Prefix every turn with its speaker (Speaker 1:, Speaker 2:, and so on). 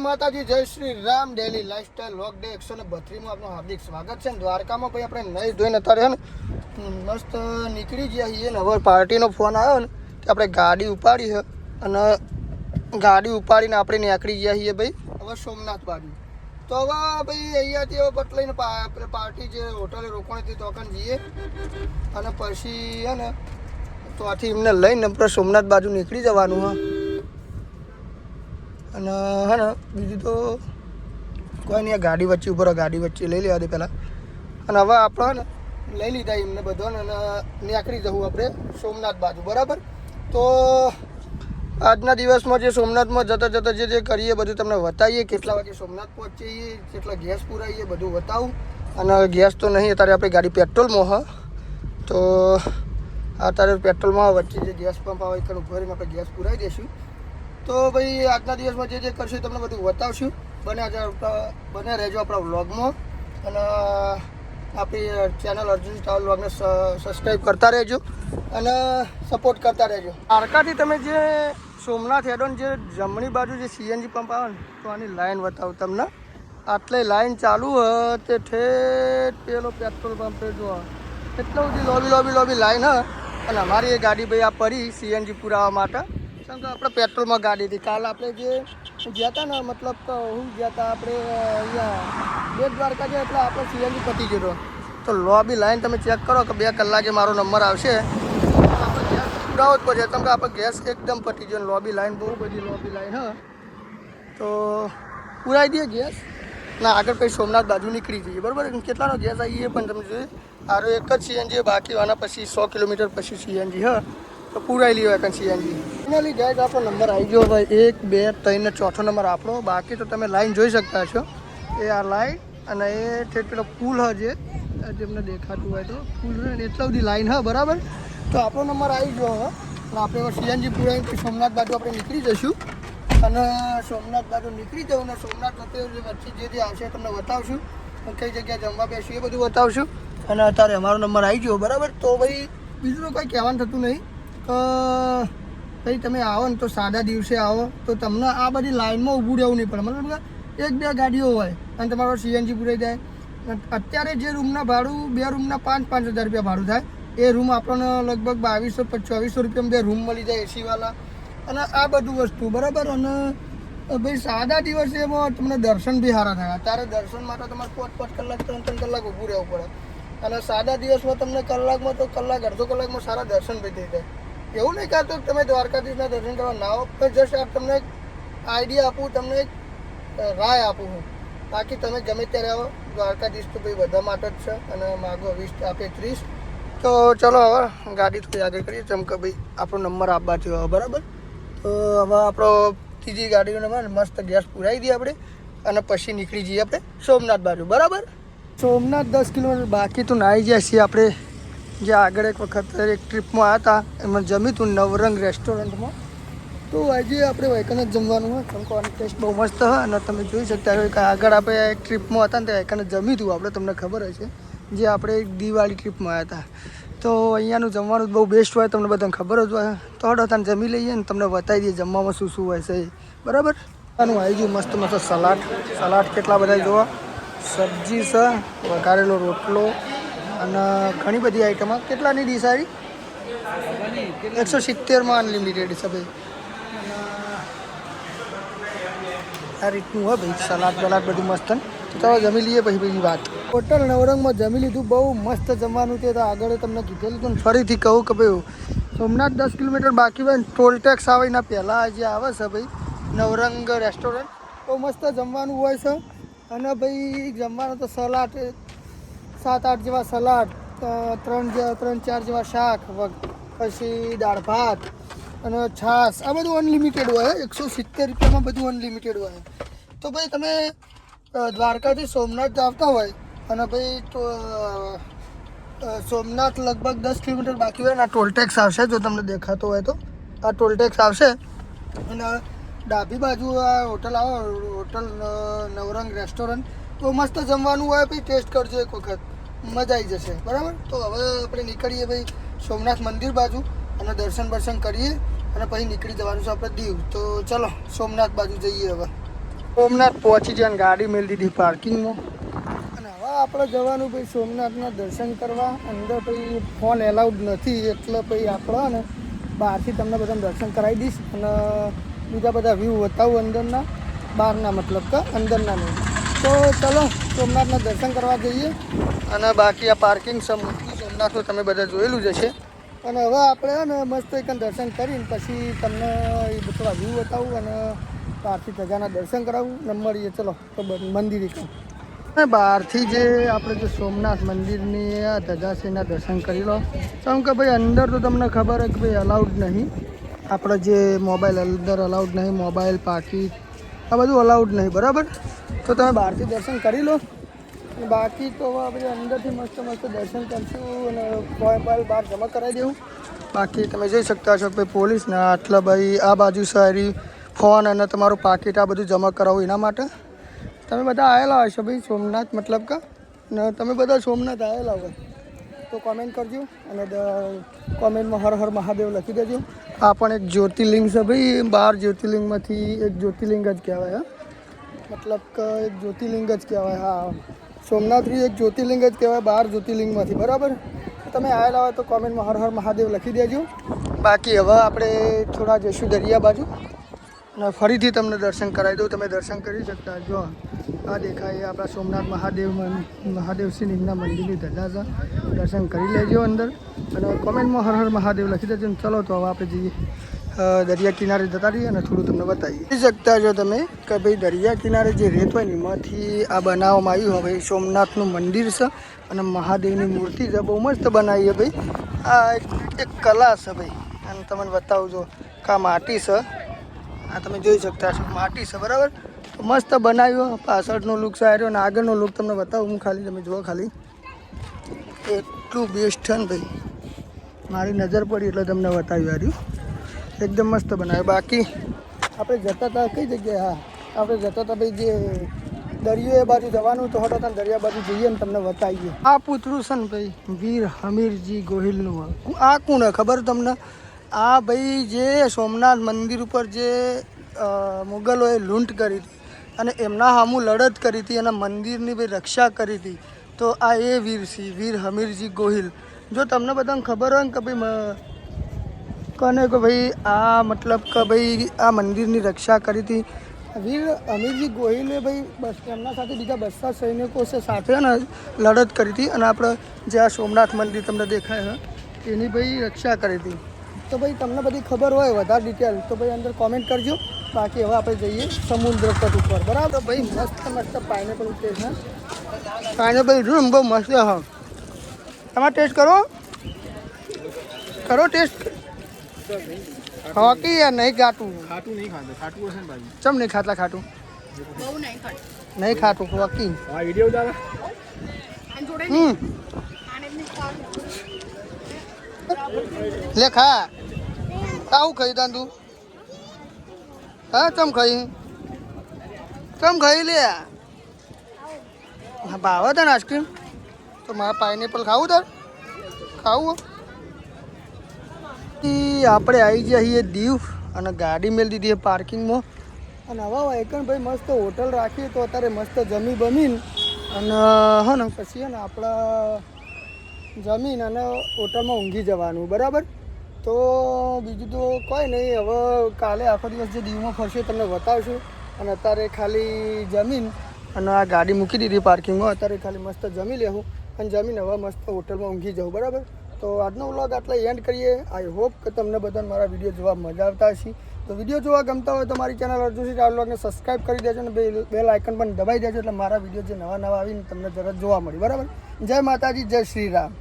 Speaker 1: માતાજી, જય Shri Ram. Daily lifestyle vlog day 132 માં આપનું હાર્દિક સ્વાગત છે. દ્વારકામાં ભાઈ આપણે નહીં ધોઈને અત્યારે ને મસ્ત નીકળી ગયા છીએ ને હવે પાર્ટીનો ફોન આવ્યો ને કે આપણે ગાડી ઉપાડી છે અને ગાડી ઉપાડીને આપણે નીકળી ગયા છીએ ભાઈ હવે સોમનાથ બાજુ. તો હવે ભાઈ અહીંયાથી હવે બટલાઈને પાર્ટી જે હોટલે રોકાણી હતી તો જઈએ અને પછી હે ને તો આથી એમને લઈને આપણે સોમનાથ બાજુ નીકળી જવાનું હા. અને હે ને બીજું તો કોઈ નહીં, ગાડી વચ્ચે ઉપર ગાડી વચ્ચે લઈ લેવા દે પહેલાં. અને હવે આપણે ને લઈ લીધા એમને બધાને અને નીકળી જવું આપણે સોમનાથ બાજુ. બરાબર, તો આજના દિવસમાં જે સોમનાથમાં જતાં જે કરીએ બધું તમને બતાવીએ. કેટલા વાગે સોમનાથ પહોંચીએ, કેટલા ગેસ પુરાવીએ બધું બતાવું. અને ગેસ તો નહીં, અત્યારે આપણી ગાડી પેટ્રોલમાં હા. તો અત્યારે પેટ્રોલમાં વચ્ચે જે ગેસ પંપ આવે એ ભરીને આપણે ગેસ પુરાવી દઈશું. તો ભાઈ આજના દિવસમાં જે કરશું તમને બધું બતાવશું. બને રહેજો આપણા વ્લોગમાં અને આપણી ચેનલ અર્જુન ટ્રાવેલ વ્લોગને સબસ્ક્રાઈબ કરતા રહેજો અને સપોર્ટ કરતા રહેજો. દ્વારકાથી તમે જે સોમનાથ હેડોન જે જમણી બાજુ જે સીએનજી પંપ આવે ને તો આની લાઈન બતાવું તમને. આટલે લાઈન ચાલુ હોય તે ઠેઠ પેલો પેટ્રોલ પંપે જો એટલો બધી લોબી લાઈન હોય. અને અમારી એ ગાડી ભાઈ આ પડી સીએનજી પુરાવા માટે. કેમ કે આપણે પેટ્રોલમાં ગાડી હતી. કાલ આપણે જે ગયા હતા ને મતલબ તો હું ગયા હતા આપણે અહીંયા બેટ દ્વારકા ગયા એટલે આપણે સીએનજી પતી ગયો. તો લોબી લાઈન તમે ચેક કરો કે 2 કલાકે મારો નંબર આવશે. આપણે ગેસ પુરાવો જ પડશે કેમ કે આપણે ગેસ એકદમ પતી ગયો. લોબી લાઈન બહુ બધી લોબી લાઈન હા. તો પુરાવી દઈએ ગેસ ના આગળ પછી સોમનાથ બાજુ નીકળી જઈએ. બરાબર, કેટલાનો ગેસ આવીએ પણ તમે જોઈએ આરો એક જ સીએનજી બાકી આના પછી 100 કિલોમીટર પછી સીએનજી હા. તો પૂરાઈ લ્યો એક સીએનજી. ફાઇનલી ગાઈસ આપણો નંબર આવી ગયો ભાઈ 1 2 3 ને ચોથો નંબર આપણો. બાકી તો તમે લાઈન જોઈ શકતા છો. એ આ લાઈન અને એ ઠેઠ પેલો પુલ હ જે તમને દેખાતું હોય તો પુલ ને એટલા બધી લાઈન હ. બરાબર, તો આપણો નંબર આવી ગયો હ. અને આપણે સીએનજી પૂરાઈને સોમનાથ બાજુ આપણે નીકળી જઈશું. અને સોમનાથ બાજુ નીકળી જવું ને સોમનાથ વચ્ચે જે આવશે તમને બતાવશું. કઈ જગ્યાએ જમવા બેસું એ બધું બતાવશું. અને અત્યારે અમારો નંબર આવી ગયો. બરાબર, તો ભાઈ બીજું તો કંઈ કહેવાનું થતું નહીં. તો ભાઈ તમે આવો ને તો સાદા દિવસે આવો તો તમને આ બધી લાઈનમાં ઊભું રહેવું નહીં પડે. મતલબ 1-2 ગાડીઓ હોય અને તમારો સીએનજી પૂરાઈ જાય. અત્યારે જે રૂમના ભાડું 2 રૂમના 5-5 હજાર રૂપિયા ભાડું થાય. એ રૂમ આપણને લગભગ 2200-2400 રૂપિયામાં 2 રૂમ મળી જાય એસીવાળા અને આ બધું વસ્તુ. બરાબર, અને ભાઈ સાદા દિવસે એમાં તમને દર્શન બી સારા થાય. અત્યારે દર્શન માટે તમારે 5-5 કલાક 3-3 કલાક ઊભું રહેવું પડે. અને સાદા દિવસમાં તમને કલાકમાં તો કલાક અડધો કલાકમાં સારા દર્શન બી થઈ જાય. એવું નહીં કહેતો તમે દ્વારકાધીશના દર્શન કરવા ના આવો, પણ જસ્ટ તમને એક આઈડિયા આપું, તમને એક રાય આપું હું. બાકી તમે ગમે ત્યારે આવો. દ્વારકાધીશ તો ભાઈ બધા માટે જ છે. અને માગો 20 આપે 30. તો ચલો હવે ગાડી થોડી આગળ કરીએ. જેમ કે ભાઈ આપણો નંબર આપવા થયો. બરાબર, તો હવે આપણો ત્રીજી ગાડીનો નંબર મસ્ત ગેસ પુરાવી દઈએ આપણે અને પછી નીકળી જઈએ આપણે સોમનાથ બાજુ. બરાબર, સોમનાથ 10 કિલોમીટર બાકી તો નાહી જાય છીએ આપણે. જે આગળ એક વખત એક ટ્રીપમાં આવ્યા હતા એમાં જમ્યું હતું નવરંગ રેસ્ટોરન્ટમાં. તો આજે આપણે વૈકન જ જમવાનું હોય કેમ કે આની ટેસ્ટ બહુ મસ્ત હોય. અને તમે જોઈ શકતા હોય કે આગળ આપણે એક ટ્રીપમાં હતા ને તો વૈકન જ જમ્યું હતું આપણે. તમને ખબર હશે જે આપણે એક દિવાળી ટ્રીપમાં આવ્યા હતા. તો અહીંયાનું જમવાનું બહુ બેસ્ટ હોય, તમને બધાને ખબર જ હોય. તો હડો તમે જમી લઈએ ને તમને બતાવી દઈએ જમવામાં શું શું હોય છે. બરાબર, આનું આવી ગયું મસ્ત સલાડ કેટલા બધા જોવા, સબ્જી છે, વઘારેલો રોટલો અને ઘણી બધી આઈટમો. કેટલાની ડીશ આવી? 170માં અનલિમિટેડ છે ભાઈ. આ રીતનું હોય ભાઈ સલાડ બધું મસ્ત. તો ચાલો જમી લઈએ પછી બીજી વાત. હોટલ નવરંગમાં જમી લીધું, બહુ મસ્ત જમવાનું તે. તો આગળ તમને કીધેલું હતું ને ફરીથી કહું કે ભાઈ સોમનાથ 10 કિલોમીટર બાકી હોય ને ટોલ ટેક્સ આવે એના પહેલાં જે આવે છે ભાઈ નવરંગ રેસ્ટોરન્ટ. બહુ મસ્ત જમવાનું હોય છે. અને ભાઈ જમવાનું તો સલાડ 7-8 જેવા સલાડ, 3-4 જેવા શાક, પછી દાળ ભાત અને છાશ. આ બધું અનલિમિટેડ હોય. 170 રૂપિયામાં બધું અનલિમિટેડ હોય. તો ભાઈ તમે દ્વારકાથી સોમનાથ આવતા હોય અને ભાઈ તો સોમનાથ લગભગ 10 કિલોમીટર બાકી હોય ને આ ટોલ ટેક્સ આવશે. જો તમને દેખાતો હોય તો આ ટોલ ટેક્સ આવશે. અને ડાબી બાજુ આ હોટલ આવે, હોટલ નવરંગ રેસ્ટોરન્ટ. તો મસ્ત જમવાનું હોય ભાઈ, ટેસ્ટ કરજો એક વખત, મજા આવી જશે. બરાબર, તો હવે આપણે નીકળીએ ભાઈ સોમનાથ મંદિર બાજુ અને દર્શન કરીએ અને પછી નીકળી જવાનું છે આપણે દીવ. તો ચલો સોમનાથ બાજુ જઈએ હવે. સોમનાથ પહોંચી જાય ગાડી મેળ દીધી પાર્કિંગમાં અને હવે આપણે જવાનું ભાઈ સોમનાથના દર્શન કરવા. અંદર ભાઈ ફોન એલાઉડ નથી એટલે ભાઈ આપણે ને બહારથી તમને બધાને દર્શન કરાવી દઈશ અને બીજા બધા વ્યૂ બતાવું અંદરના, બહારના મતલબ કે અંદરના નહીં. તો ચલો સોમનાથના દર્શન કરવા જઈએ. અને બાકી આ પાર્કિંગ મોટું સોમનાથનું તમે બધા જોયેલું જ હશે. અને હવે આપણે ને મસ્ત એક દર્શન કરીને પછી તમને એ થોડા વ્યૂ બતાવું અને બહારથી ધજાના દર્શન કરાવું ને મળીએ. ચલો તો મંદિર અને બહારથી જે આપણે જે સોમનાથ મંદિરની આ ધજાશ્રીના દર્શન કરી લો. કેમ કે ભાઈ અંદર તો તમને ખબર હોય કે ભાઈ અલાઉડ નહીં, આપણે જે મોબાઈલ અંદર અલાઉડ નહીં, મોબાઈલ પાકીટ આ બધું અલાઉડ નહીં, બરાબર. તો તમે બહારથી દર્શન કરી લો. બાકી તો આપણે અંદરથી મસ્ત મસ્ત દર્શન કરશું અને મોબાઈલ બહાર જમા કરાવી દેવું. બાકી તમે જોઈ શકતા છો ભાઈ પોલીસને આટલા ભાઈ આ બાજુ સારી ફોન અને તમારું પાકીટ આ બધું જમા કરાવું એના માટે. તમે બધા આવેલા હશો ભાઈ સોમનાથ, મતલબ કે ને તમે બધા સોમનાથ આવેલા હોય તો કોમેન્ટ કરજો અને કોમેન્ટમાં હર હર મહાદેવ લખી દેજો. આ પણ એક જ્યોતિર્લિંગ છે ભાઈ, 12 જ્યોતિર્લિંગમાંથી એક જ્યોતિર્લિંગ જ કહેવાય. મતલબ કે એક જ્યોતિર્લિંગ જ કહેવાય. હા, સોમનાથથી એક જ્યોતિર્લિંગ જ કહેવાય 12 જ્યોતિર્લિંગમાંથી, બરાબર. તમે આવેલા હોય તો કોમેન્ટમાં હર હર મહાદેવ લખી દેજો. બાકી હવે આપણે થોડા જઈશું દરિયા બાજુ અને ફરીથી તમને દર્શન કરાવી દઉં. તમે દર્શન કરી શકતા જો આ દેખાય આપણા સોમનાથ મહાદેવશ્રીના મંદિરની ધજા છે. દર્શન કરી લેજો અંદર અને કોમેન્ટમાં હર હર મહાદેવ લખી દેજો. ચલો તો હવે આપણે જઈએ દરિયા કિનારે જતા રહીએ અને થોડું તમને બતાવીએ. જોઈ શકતા છો તમે કે ભાઈ દરિયા કિનારે જે રેત હોય ને એમાંથી આ બનાવવામાં આવ્યું હવે સોમનાથનું મંદિર છે અને મહાદેવની મૂર્તિ છે. બહુ મસ્ત બનાવી છે ભાઈ. આ એક કલા છે ભાઈ અને તમને બતાવું છો કે આ માટી છે. આ તમે જોઈ શકતા છો માટી છે, બરાબર. તો મસ્ત બનાવ્યો. પાછળનો લુક સારો અને આગળનો લુક તમને બતાવું હું ખાલી, તમે જુઓ ખાલી. એટલું બેસ્ટ છે ને ભાઈ, મારી નજર પડી એટલે તમને બતાવ્યું આવ્યું. એકદમ મસ્ત બનાવ્યું. બાકી આપણે જતા હતા કઈ જગ્યાએ? હા, આપણે જતા હતા ભાઈ જે દરિયો એ બાજુ જવાનું તો હટો ત્યાં દરિયા બાજુ જઈએ ને તમને બતાવીએ. આ પૂતળું છે ને ભાઈ વીર હમીરજી ગોહિલનું. આ કોણ ખબર તમને? આ ભાઈ જે સોમનાથ મંદિર ઉપર જે મુગલોએ લૂંટ કરી હતી અને એમના સામું લડત કરી હતી અને મંદિરની ભાઈ રક્ષા કરી હતી. તો આ એ વીર છે, વીર હમીરજી ગોહિલ. જો તમને બધાને ખબર હોય ને કે ભાઈ કને કે ભાઈ આ મતલબ કે ભાઈ આ મંદિરની રક્ષા કરી હતી વીર હમીરજી ગોહિલે ભાઈ, બસ એમના સાથે બીજા 200 સૈનિકો છે સાથે ને લડત કરી હતી અને આપણે જે આ સોમનાથ મંદિર તમને દેખાય છે એની ભાઈ રક્ષા કરી હતી. તો ભાઈ તમને બધી ખબર હોય વધારે ડિટેલ તો ભાઈ અંદર કોમેન્ટ કરજો. બાકી હવે આપણે જઈએ સમુદ્ર તટ ઉપર, બરાબર. ભાઈ મસ્ત મસ્ત પાઇનેપલ ટેસ્ટ છે. પાઇનેપલ રૂમ બહુ મસ્ત. હા, તમારે ટેસ્ટ કરો ટેસ્ટ. હોકી યાર નહીં ખાતું.
Speaker 2: ખાટું નહીં ખાતું. ખાટું હશે ને ભાઈ?
Speaker 1: ચમ નહીં ખાતા ખાટું?
Speaker 3: બહુ નહીં ખાતું.
Speaker 1: નહીં ખાતું હોકી.
Speaker 2: હા, વિડીયો ઉતારે.
Speaker 1: લે ખા. આવું ખાઈ તા તું? હા, ચમ ખાઈ લે. હા, ભાવે તને આઈસ્ક્રીમ? તો મારે પાઇનેપલ ખાવું તાર? ખાવું? આપણે આવી જઈએ દીવ અને ગાડી મેળ દીધી પાર્કિંગમાં. અને હવે ભાઈ મસ્ત હોટલ રાખીએ તો અત્યારે મસ્ત જમી બમીને અને હા ને પછી ને આપણે જમીન અને હોટલમાં ઊંઘી જવાનું, બરાબર. તો બીજું તો કોઈ નહીં. હવે કાલે આખો દિવસ જે દીવમાં ફરશે તમને બતાવશું. અને અત્યારે ખાલી જમીન અને આ ગાડી મૂકી દીધી પાર્કિંગમાં. અત્યારે ખાલી મસ્ત જમી લેવું અને જમીન હવે મસ્ત હોટલમાં ઊંઘી જવું, બરાબર. તો આજનો વ્લોગ આટલા એન્ડ કરીએ. આઈ હોપ કે તમને બધાને મારા વિડીયો જોવા મજા આવતા હશે. તો વિડીયો જોવા ગમતા હોય તો મારી ચેનલ અર્જુનસિંહ ટ્રાવેલ વ્લોગને સબસ્ક્રાઈબ કરી દેજો અને બેલ આઇકન પણ દબાવી દેજો એટલે મારા વિડીયો જે નવા આવીને તમને તરત જોવા મળે, બરાબર. જય માતાજી, જય શ્રી રામ.